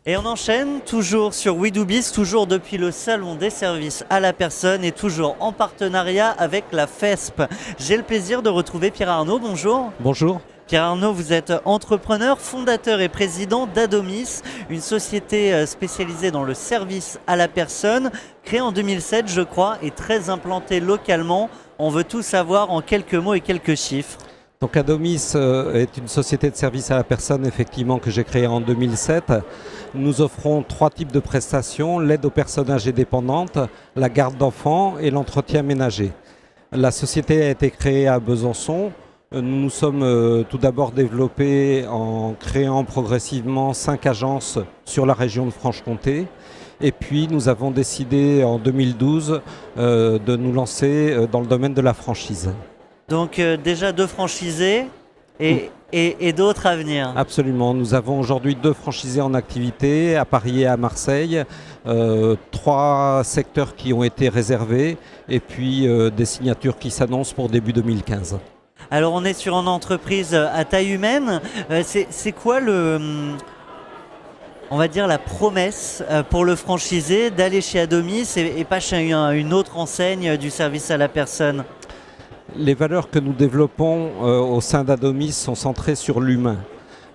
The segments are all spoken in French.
Et on enchaîne toujours sur We Do Biz, toujours depuis le salon des services à la personne et toujours en partenariat avec la FESP. J'ai le plaisir de retrouver Pierre Arnaud, bonjour. Bonjour. Pierre Arnaud, vous êtes entrepreneur, fondateur et président d'Adomis, une société spécialisée dans le service à la personne, créée en 2007 je crois et très implantée localement. On veut tout savoir en quelques mots et quelques chiffres. Donc Adomis est une société de service à la personne effectivement que j'ai créée en 2007. Nous offrons 3 types de prestations, l'aide aux personnes âgées dépendantes, la garde d'enfants et l'entretien ménager. La société a été créée à Besançon. Nous nous sommes tout d'abord développés en créant progressivement 5 agences sur la région de Franche-Comté. Et puis nous avons décidé en 2012 de nous lancer dans le domaine de la franchise. Donc déjà 2 franchisés et d'autres à venir. Absolument, nous avons aujourd'hui 2 franchisés en activité à Paris et à Marseille, 3 secteurs qui ont été réservés et puis des signatures qui s'annoncent pour début 2015. Alors on est sur une entreprise à taille humaine, c'est quoi on va dire la promesse pour le franchisé d'aller chez Adomis et pas chez une autre enseigne du service à la personne? Les valeurs que nous développons au sein d'Adomis sont centrées sur l'humain.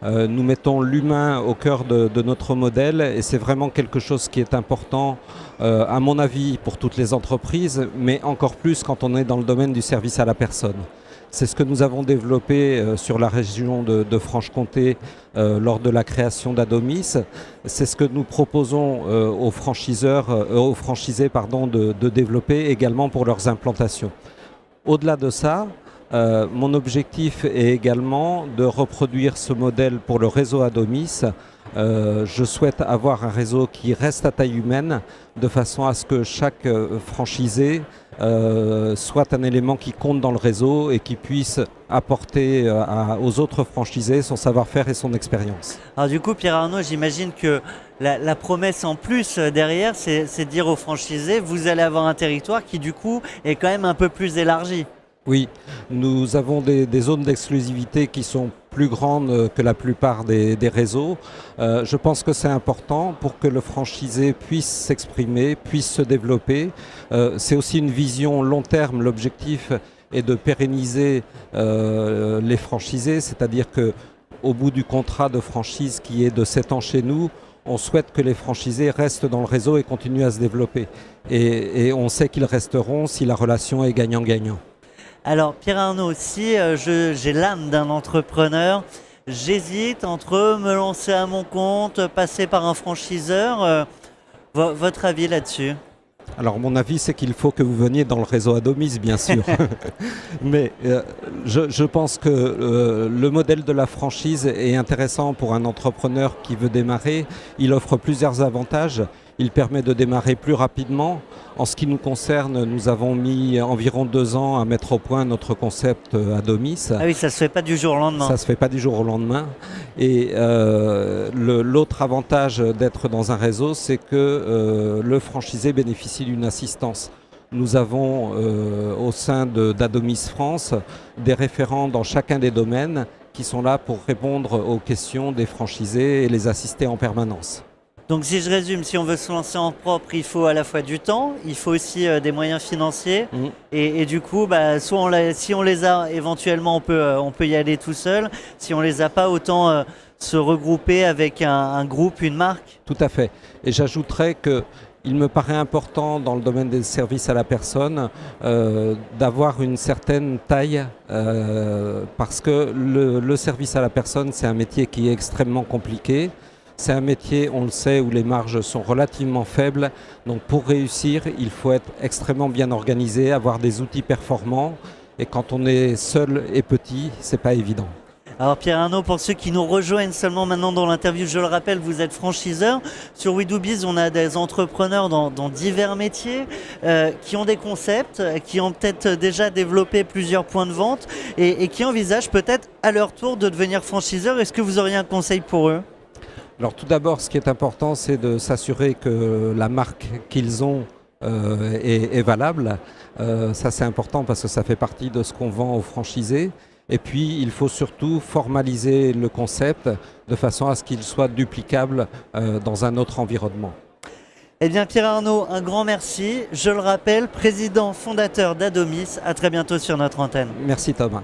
Nous mettons l'humain au cœur de notre modèle et c'est vraiment quelque chose qui est important, à mon avis, pour toutes les entreprises, mais encore plus quand on est dans le domaine du service à la personne. C'est ce que nous avons développé sur la région de Franche-Comté lors de la création d'Adomis. C'est ce que nous proposons aux franchisés de développer également pour leurs implantations. Au-delà de ça, mon objectif est également de reproduire ce modèle pour le réseau Adomis. Je souhaite avoir un réseau qui reste à taille humaine de façon à ce que chaque franchisé soit un élément qui compte dans le réseau et qui puisse apporter aux autres franchisés son savoir-faire et son expérience. Alors du coup Pierre Arnaud, j'imagine que la promesse en plus derrière, c'est de dire aux franchisés, vous allez avoir un territoire qui du coup est quand même un peu plus élargi. Oui, nous avons des zones d'exclusivité qui sont plus grandes que la plupart des réseaux. Je pense que c'est important pour que le franchisé puisse s'exprimer, puisse se développer. C'est aussi une vision long terme. L'objectif est de pérenniser les franchisés, c'est-à-dire qu'au bout du contrat de franchise qui est de 7 ans chez nous, on souhaite que les franchisés restent dans le réseau et continuent à se développer. Et on sait qu'ils resteront si la relation est gagnant-gagnant. Alors Pierre Arnaud, si j'ai l'âme d'un entrepreneur, j'hésite entre me lancer à mon compte, passer par un franchiseur. Votre avis là-dessus? Alors mon avis c'est qu'il faut que vous veniez dans le réseau Adomis bien sûr. Mais je pense que le modèle de la franchise est intéressant pour un entrepreneur qui veut démarrer. Il offre plusieurs avantages. Il permet de démarrer plus rapidement. En ce qui nous concerne, nous avons mis environ 2 ans à mettre au point notre concept Adomis. Ah oui, ça ne se fait pas du jour au lendemain. Ça ne se fait pas du jour au lendemain. Et l'autre avantage d'être dans un réseau, c'est que le franchisé bénéficie d'une assistance. Nous avons au sein d'Adomis France des référents dans chacun des domaines qui sont là pour répondre aux questions des franchisés et les assister en permanence. Donc si je résume, si on veut se lancer en propre, il faut à la fois du temps, il faut aussi des moyens financiers. Et du coup, si on les a éventuellement, on peut y aller tout seul. Si on les a pas, autant se regrouper avec un groupe, une marque. Tout à fait. Et j'ajouterais qu'il me paraît important dans le domaine des services à la personne d'avoir une certaine taille parce que le service à la personne, c'est un métier qui est extrêmement compliqué. C'est un métier, on le sait, où les marges sont relativement faibles. Donc pour réussir, il faut être extrêmement bien organisé, avoir des outils performants. Et quand on est seul et petit, c'est pas évident. Alors Pierre Arnaud, pour ceux qui nous rejoignent seulement maintenant dans l'interview, je le rappelle, vous êtes franchiseur. Sur We Do Biz, on a des entrepreneurs dans divers métiers qui ont des concepts, qui ont peut-être déjà développé plusieurs points de vente et qui envisagent peut-être à leur tour de devenir franchiseur. Est-ce que vous auriez un conseil pour eux ? Alors tout d'abord, ce qui est important, c'est de s'assurer que la marque qu'ils ont est valable. Ça c'est important parce que ça fait partie de ce qu'on vend aux franchisés. Et puis, il faut surtout formaliser le concept de façon à ce qu'il soit duplicable dans un autre environnement. Eh bien Pierre Arnaud, un grand merci. Je le rappelle, président fondateur d'Adomis. À très bientôt sur notre antenne. Merci Thomas.